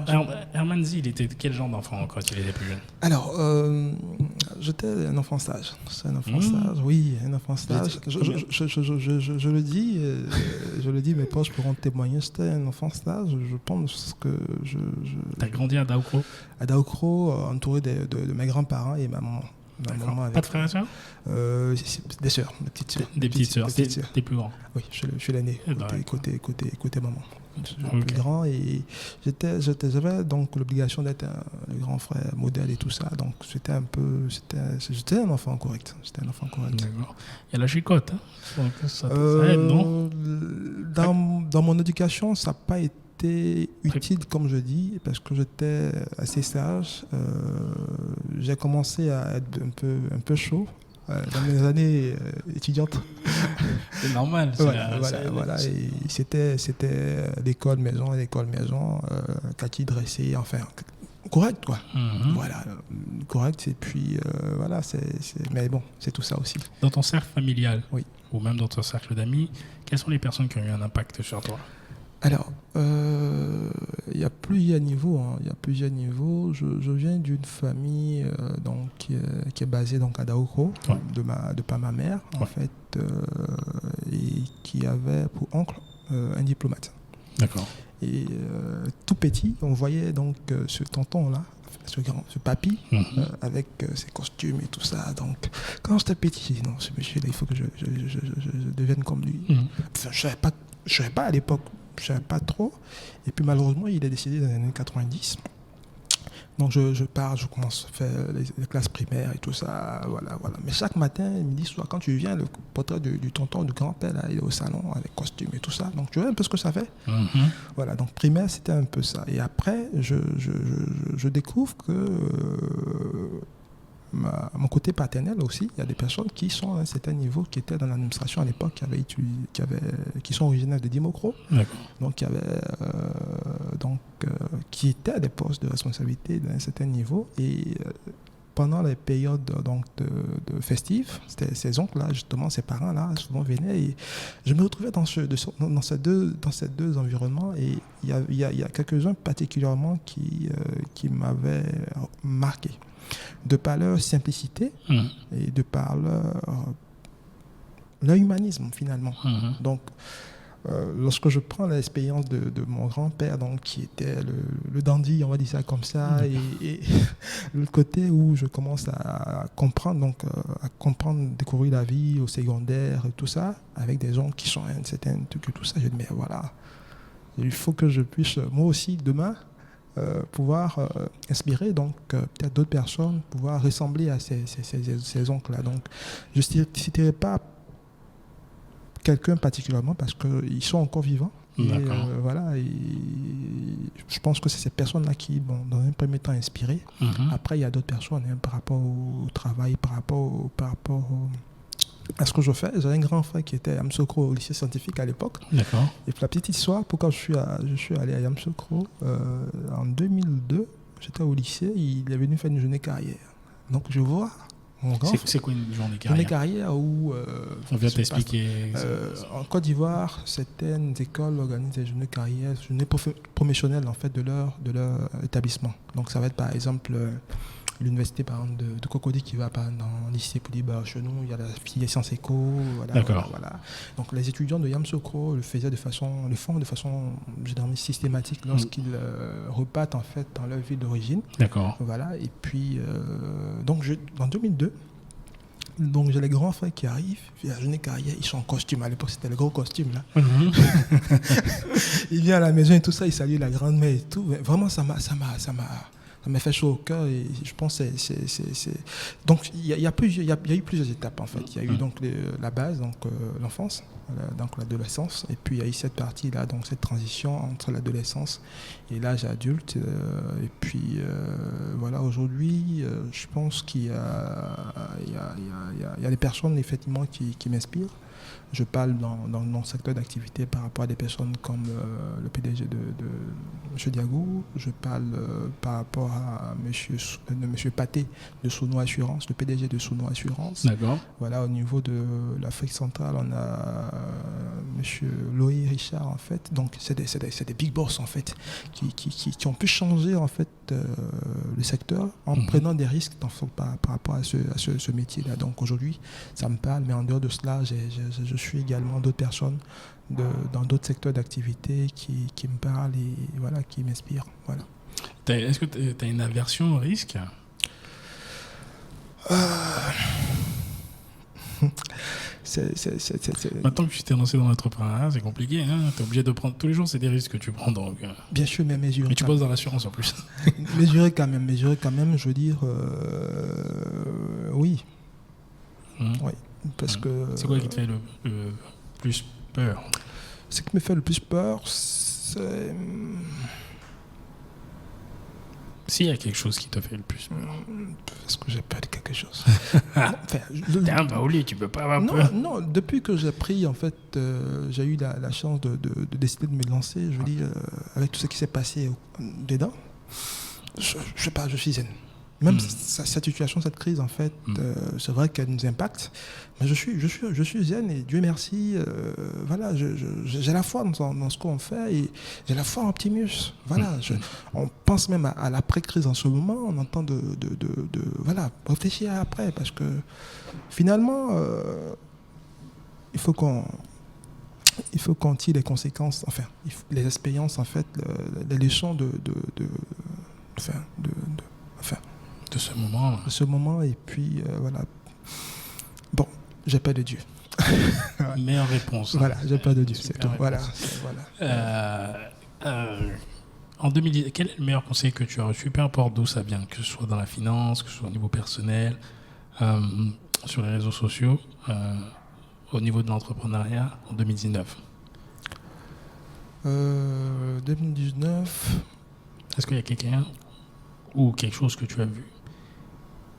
Alors, Hermanzi, il était quel genre d'enfant quand il était plus jeune? Alors, j'étais un enfant sage. C'est un enfant sage, oui, un enfant sage. Je le dis, mes proches pourront témoigner. J'étais un enfant sage. Je pense que T'as grandi à Daoukro? À Daoukro, entouré de mes grands-parents et ma maman. Pas de frères et sœurs? Des sœurs, des petites sœurs. Des petites sœurs. T'es plus grand? Oui, je suis l'aîné, côté maman. Je suis le plus grand et j'avais donc l'obligation d'être le grand frère modèle et tout ça. Donc j'étais un enfant correct. D'accord. Il y a la chicotte, hein? Donc ça aide, non? Dans mon éducation, ça n'a pas été utile, comme je dis, parce que j'étais assez sage. J'ai commencé à être un peu chaud dans mes années étudiantes. C'est normal. Voilà. Et c'était l'école maison, kaki dressé, enfin correct quoi. Voilà, correct. Et puis voilà, mais bon, c'est tout ça aussi. Dans ton cercle familial, oui, ou même dans ton cercle d'amis, quelles sont les personnes qui ont eu un impact sur toi? Alors, il y a plusieurs niveaux. Je viens d'une famille donc, qui est basée donc, à Daoukro, de par ma mère, en fait, et qui avait pour oncle un diplomate. D'accord. Et tout petit, on voyait donc ce tonton-là, ce papy, avec ses costumes et tout ça. Donc, quand j'étais petit, j'ai dit non, ce monsieur-là, il faut que je devienne comme lui. Enfin, je ne savais pas à l'époque. Je ne savais pas trop. Et puis malheureusement, il est décédé dans les années 90. Donc je pars, je commence à faire les classes primaires et tout ça. Voilà. Mais chaque matin, midi, soir, quand tu viens, le portrait du tonton, du grand-père, là, il est au salon avec costume et tout ça. Donc tu vois un peu ce que ça fait. Voilà, donc primaire, c'était un peu ça. Et après, je découvre que mon côté paternel aussi, il y a des personnes qui sont à un certain niveau, qui étaient dans l'administration à l'époque, qui sont originaires de Dimokro, donc qui étaient à des postes de responsabilité d'un certain niveau. Et pendant les périodes donc, de festives, ces oncles-là, justement, ces parents-là, souvent venaient. Et je me retrouvais dans ces deux environnements. Et il y a quelques-uns particulièrement qui m'avaient marqué. De par leur simplicité et de par leur humanisme, finalement. Donc, lorsque je prends l'expérience de mon grand-père, donc, qui était le dandy, on va dire ça comme ça, et le côté où je commence à comprendre, découvrir la vie au secondaire et tout ça, avec des gens qui sont un certain truc et tout ça, je dis, mais voilà, il faut que je puisse, moi aussi, demain, pouvoir inspirer donc peut-être d'autres personnes, pouvoir ressembler à ces oncles-là. Donc, je ne citerai pas quelqu'un particulièrement parce qu'ils sont encore vivants. Et, voilà, et je pense que c'est ces personnes-là qui, dans un premier temps, inspiré. Après, il y a d'autres personnes par rapport au travail, par rapport à ce que je fais. J'avais un grand frère qui était à Yamsoukro au lycée scientifique à l'époque. D'accord. Et pour la petite histoire, pourquoi je suis allé à Yamsoukro en 2002, j'étais au lycée, il est venu faire une journée carrière. Donc je vois mon grand C'est quoi une journée carrière? Journée carrière où... on vient t'expliquer. En Côte d'Ivoire, certaines écoles organisent des journées carrière, journées promotionnelles en fait, de leur établissement. Donc ça va être par exemple... l'université par exemple de Cocody qui va dans le lycée Pouliba chez nous, il y a la filière Sciences Éco, voilà. Donc les étudiants de Yamsoukro le font de façon généralement systématique lorsqu'ils repartent en fait dans leur ville d'origine. D'accord. Voilà, et puis donc en 2002, donc j'ai les grands frères qui arrivent, puis la journée carrière, ils sont en costume. À l'époque, c'était le gros costume là. Il vient à la maison et tout ça, il salue la grand-mère et tout. Mais vraiment, ça m'a fait chaud au cœur et je pense que c'est... Donc il y a eu plusieurs étapes en fait. Il y a eu donc la base, donc l'enfance, donc l'adolescence, et puis il y a eu cette partie-là, donc cette transition entre l'adolescence et l'âge adulte. Et puis voilà, aujourd'hui, je pense qu'il y a des personnes effectivement qui m'inspirent. Je parle dans mon secteur d'activité par rapport à des personnes comme le PDG de M. Diago. Je parle par rapport à M. Paté de Souno Assurance, le PDG de Souno Assurance. D'accord. Voilà, au niveau de l'Afrique centrale, on a M. Loïc Richard, en fait. Donc, c'est des big boss, en fait, qui ont pu changer, en fait, le secteur en prenant des risques par rapport à ce métier-là. Donc, aujourd'hui, ça me parle, mais en dehors de cela, je suis également d'autres personnes dans d'autres secteurs d'activité qui me parlent et voilà, qui m'inspirent. Voilà. Est-ce que tu as une aversion au risque? Maintenant que tu t'es lancé dans l'entrepreneuriat, c'est compliqué. Hein, tu es obligé de prendre tous les jours, c'est des risques que tu prends. Donc, bien sûr, mais mesurer. Et tu bosses dans l'assurance en plus. mesurer quand même, je veux dire, oui. Oui, parce que. C'est quoi qui te fait le plus peur? Ce qui me fait le plus peur, c'est. S'il y a quelque chose qui te fait le plus peur. Est-ce que j'ai peur de quelque chose? T'es un baoulé, tu peux pas avoir peur. Non, depuis que j'ai pris, en fait, j'ai eu la chance de décider de me lancer, je veux dire, avec tout ce qui s'est passé dedans, je sais pas, je suis zen. Même cette situation, cette crise, en fait, c'est vrai qu'elle nous impacte, mais je suis zen et Dieu merci, voilà, j'ai la foi dans ce qu'on fait et j'ai la foi en Optimus. Voilà, on pense même à l'après-crise en ce moment, on entend voilà, réfléchir à après, parce que finalement, il faut qu'on tire les conséquences, enfin, les expériences, en fait, les leçons de ce moment, et puis voilà. Bon, j'ai peur de Dieu. Meilleure réponse. Voilà, j'ai peur de Dieu, c'est tout. Voilà. En 2010, quel est le meilleur conseil que tu as reçu, peu importe d'où ça vient, que ce soit dans la finance, que ce soit au niveau personnel, sur les réseaux sociaux, au niveau de l'entrepreneuriat, en 2019? 2019. Est-ce qu'il y a quelqu'un ou quelque chose que tu as vu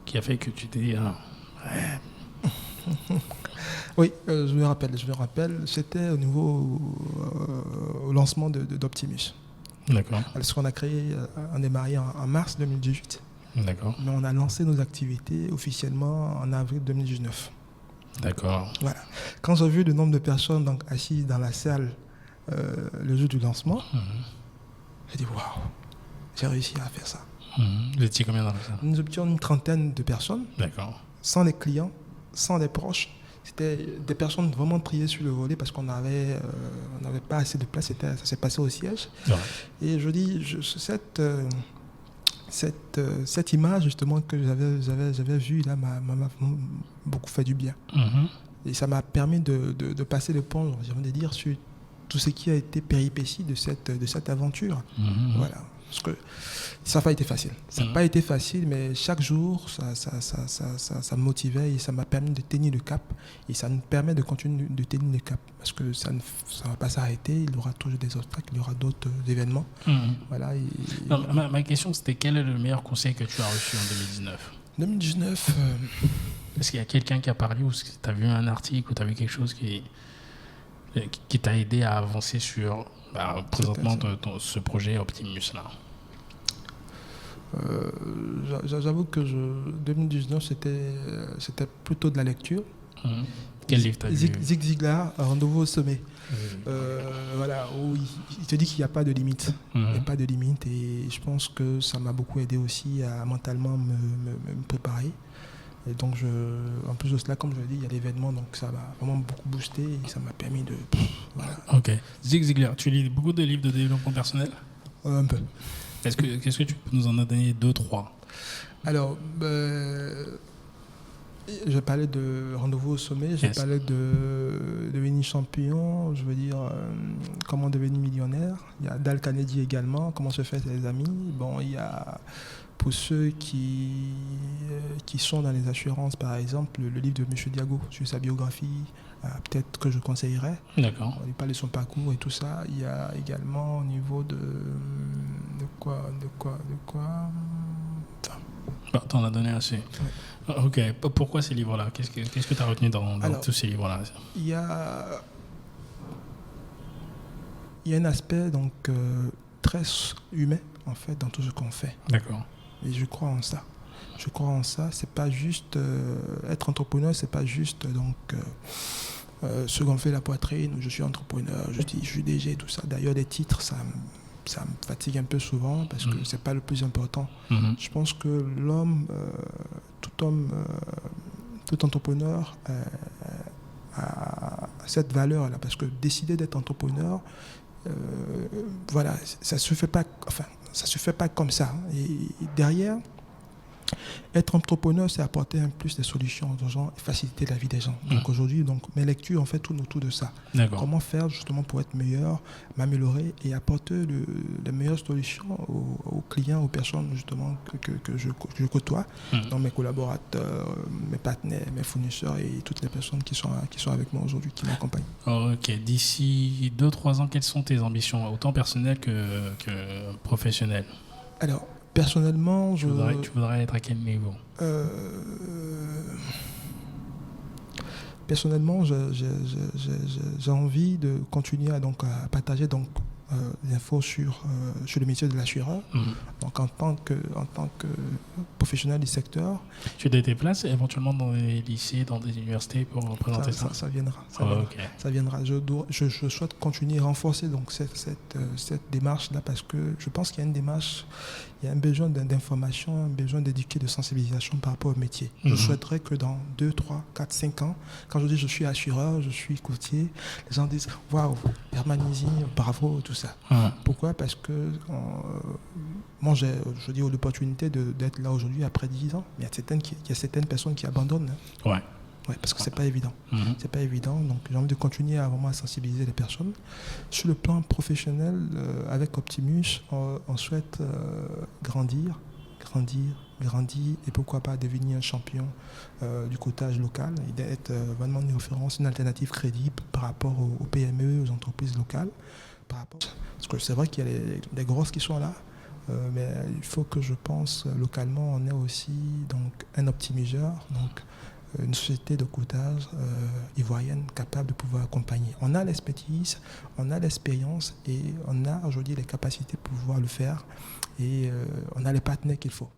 qui a fait que tu t'es dit Oui, je me rappelle. C'était au niveau au lancement d'Optimus. D'accord. Parce qu'on a créé, on a démarré en mars 2018. D'accord. Mais on a lancé nos activités officiellement en avril 2019. D'accord. Voilà. Quand j'ai vu le nombre de personnes donc, assises dans la salle le jour du lancement, j'ai dit waouh, j'ai réussi à faire ça. Vous étiez combien dans la salle? Nous étions une trentaine de personnes. D'accord. Sans les clients, sans les proches. C'était des personnes vraiment priées sur le volet parce qu'on n'avait pas assez de place. Ça s'est passé au siège. Ouais. Et je dis, cette image justement que j'avais vue là m'a beaucoup fait du bien. Et ça m'a permis de passer le pont, j'ai envie de dire, sur tout ce qui a été péripéties de cette aventure. Voilà. Parce que ça n'a pas été facile. Ça n'a pas été facile, mais chaque jour, ça me motivait et ça m'a permis de tenir le cap. Et ça nous permet de continuer de tenir le cap. Parce que ça ne va pas s'arrêter. Il y aura toujours des obstacles, il y aura d'autres événements. Voilà, non, ma question, c'était quel est le meilleur conseil que tu as reçu en 2019 2019 Est-ce qu'il y a quelqu'un qui a parlé ou tu as vu un article ou tu as vu quelque chose qui t'a aidé à avancer sur présentement ce projet Optimus-là? J'avoue que 2019, c'était plutôt de la lecture. Quel livre t'as lu? Zig Ziglar, Rendez-vous au sommet. Voilà, où il te dit qu'il n'y a pas de limite. Il n'y a pas de limite et je pense que ça m'a beaucoup aidé aussi à mentalement me préparer. Et donc, en plus de cela, comme je l'ai dit, il y a l'événement, donc ça m'a vraiment beaucoup boosté et ça m'a permis de... Voilà. Ok. Zig Ziglar, tu lis beaucoup de livres de développement personnel? Un peu. Qu'est-ce que tu peux nous en donner 2-3? Alors, je parlais de Rendez-vous au sommet, je parlais de devenir champion, je veux dire comment devenir millionnaire. Il y a Dale Carnegie également, comment se faire ses amis. Bon, il y a pour ceux qui sont dans les assurances, par exemple, le livre de M. Diago sur sa biographie, peut-être que je conseillerais. D'accord. On lui parle de son parcours et tout ça. Il y a également au niveau de quoi enfin, Bah, t'en as donné assez. Ouais. Ok. Pourquoi ces livres-là? Qu'est-ce que tu as retenu dans Alors, tous ces livres-là? Il y a un aspect donc très humain en fait dans tout ce qu'on fait. D'accord. Et je crois en ça. Je crois en ça. C'est pas juste être entrepreneur, c'est pas juste donc se gonfler la poitrine. Je suis entrepreneur, je suis DG, tout ça. D'ailleurs, les titres, ça me fatigue un peu souvent parce que c'est pas le plus important. Je pense que l'homme, tout entrepreneur a cette valeur-là parce que décider d'être entrepreneur, voilà, ça se fait pas. Enfin, ça se fait pas comme ça. Et derrière, être entrepreneur, c'est apporter un plus de solutions aux gens et faciliter la vie des gens. Donc aujourd'hui, mes lectures en fait tournent autour de ça. D'accord. Comment faire justement pour être meilleur, m'améliorer et apporter les meilleures solutions aux clients, aux personnes justement que je côtoie, donc mes collaborateurs, mes partenaires, mes fournisseurs et toutes les personnes qui sont avec moi aujourd'hui, qui m'accompagnent. Ok. D'ici 2-3 ans, quelles sont tes ambitions, autant personnelles que professionnelles? Alors, personnellement, tu voudrais être à quel niveau? Personnellement, j'ai envie de continuer à partager des infos sur le métier de l'assureur. Donc en tant que professionnel du secteur. Tu as des places éventuellement dans des lycées, dans des universités pour présenter ça? Ça viendra. Okay. Ça viendra. Je souhaite continuer à renforcer donc cette démarche-là parce que je pense qu'il y a une démarche, il y a un besoin d'information, un besoin d'éduquer, de sensibilisation par rapport au métier. Je souhaiterais que dans 2, 3, 4, 5 ans, quand je dis je suis assureur, je suis courtier, les gens disent « Waouh, Hermanisi, bravo », tout ça. Pourquoi? Parce que moi, j'ai l'opportunité d'être là aujourd'hui après 10 ans. Mais il y a certaines personnes qui abandonnent. Hein. Ouais, parce que c'est pas évident. C'est pas évident. Donc, j'ai envie de continuer à vraiment sensibiliser les personnes. Sur le plan professionnel, avec Optimus, on souhaite grandir et pourquoi pas devenir un champion du courtage local et d'être vraiment une référence, une alternative crédible par rapport aux PME, aux entreprises locales. Parce que c'est vrai qu'il y a des grosses qui sont là, mais il faut que je pense localement, on est aussi donc, un optimiseur, donc une société de courtage ivoirienne capable de pouvoir accompagner. On a l'expertise, on a l'expérience et on a aujourd'hui les capacités pour pouvoir le faire et on a les partenaires qu'il faut.